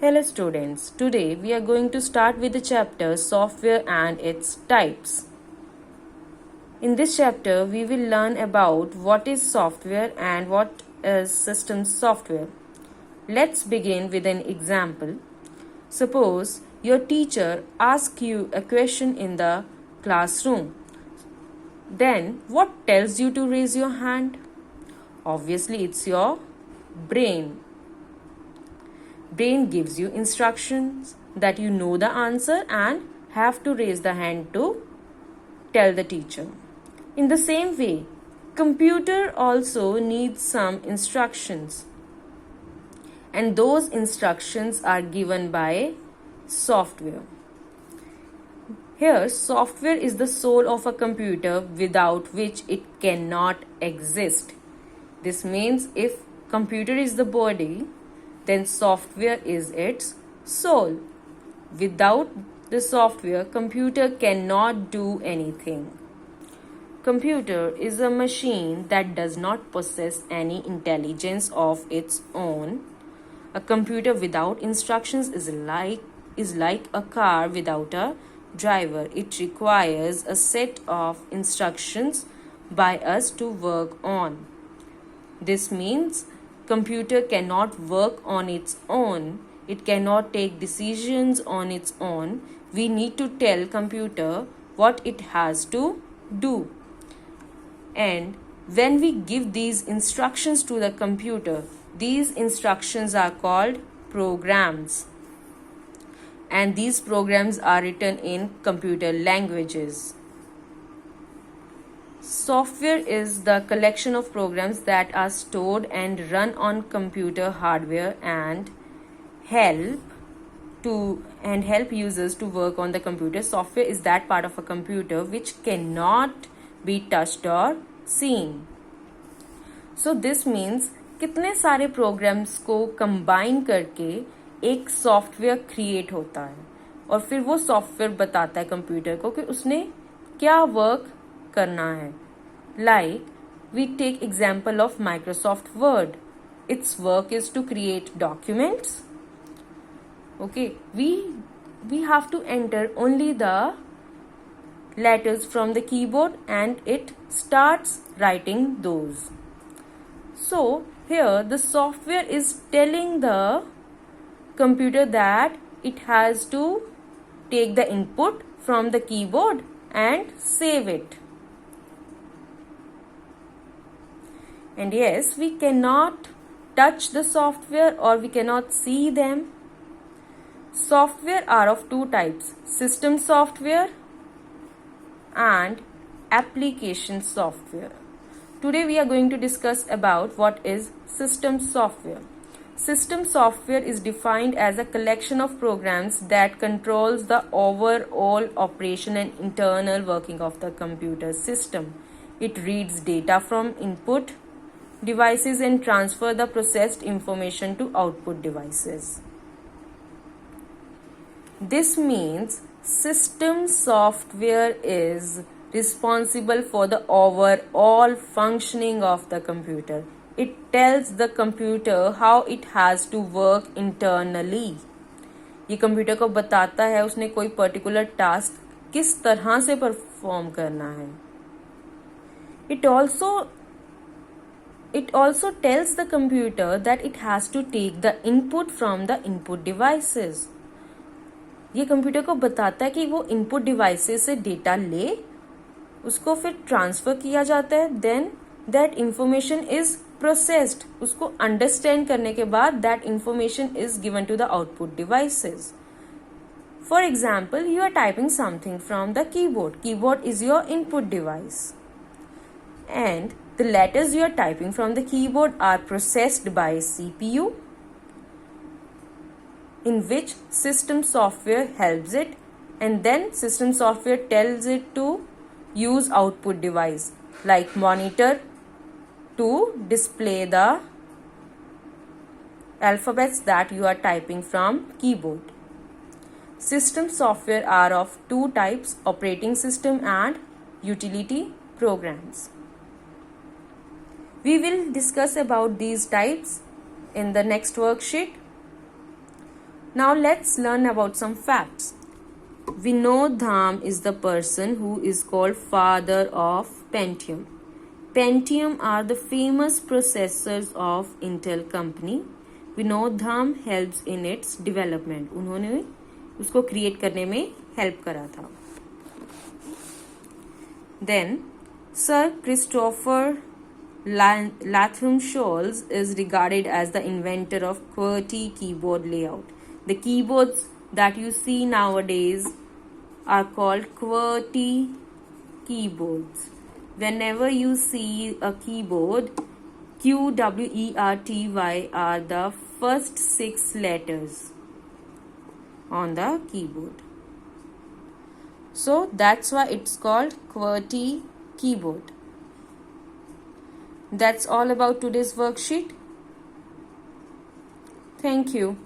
Hello students, today we are going to start with the chapter Software and its types. In this chapter, we will learn about what is software and what is system software. Let's begin with an example. Suppose your teacher asks you a question in the classroom. Then what tells you to raise your hand? Obviously, it's your brain. Brain gives you instructions that you know the answer and have to raise the hand to tell the teacher. In the same way, computer also needs some instructions, and those instructions are given by software. Here, software is the soul of a computer without which it cannot exist. This means if computer is the body, then software is its soul. Without the software, computer cannot do anything. Computer is a machine that does not possess any intelligence of its own. A computer without instructions is like a car without a driver. It requires a set of instructions by us to work on. This means computer cannot work on its own. It cannot take decisions on its own. We need to tell computer what it has to do. And when we give these instructions to the computer, these instructions are called programs. And these programs are written in computer languages. Software is the collection of programs that are stored and run on computer hardware and help users to work on the computer. Software is that part of a computer which cannot be touched or seen. So this means कितने सारे programs को combine करके एक software create होता है और फिर वो सॉफ्टवेयर बताता है कंप्यूटर को कि उसने क्या वर्क करना है. Like we take example of Microsoft Word. Its work is to create documents. Okay, we have to enter only the letters from the keyboard and it starts writing those. So here the software is telling the computer that it has to take the input from the keyboard and save it. And yes, we cannot touch the software or we cannot see them. Software are of two types: system software and application software. Today we are going to discuss about what is system software. System software is defined as a collection of programs that controls the overall operation and internal working of the computer system. It reads data from input devices and transfer the processed information to output devices. This means system software is responsible for the overall functioning of the computer. It tells the computer how it has to work internally. ये computer को बताता है उसने कोई particular task किस तरह से perform करना है. It also tells the computer that it has to take the input from the input devices. ये कंप्यूटर को बताता है कि वो इनपुट डिवाइसेस से डेटा ले, उसको फिर ट्रांसफर किया जाता है, then that information is processed. उसको अंडरस्टैंड करने के बाद that information is given to the output devices. For example, you are typing something from the keyboard. Keyboard is your input device and the letters you are typing from the keyboard are processed by CPU, in which system software helps it, and then system software tells it to use output device like monitor to display the alphabets that you are typing from keyboard. System software are of two types: operating system and utility programs. We will discuss about these types in the next worksheet. Now let's learn about some facts. Vinod Dham is the person who is called father of Pentium. Pentium are the famous processors of Intel company. Vinod Dham helps in its development. उन्होंने उसको create करने में help करा था. Then Sir Christopher Latham Scholes is regarded as the inventor of QWERTY keyboard layout. The keyboards that you see nowadays are called QWERTY keyboards. Whenever you see a keyboard, QWERTY are the first 6 letters on the keyboard. So that's why it's called QWERTY keyboard. That's all about today's worksheet. Thank you.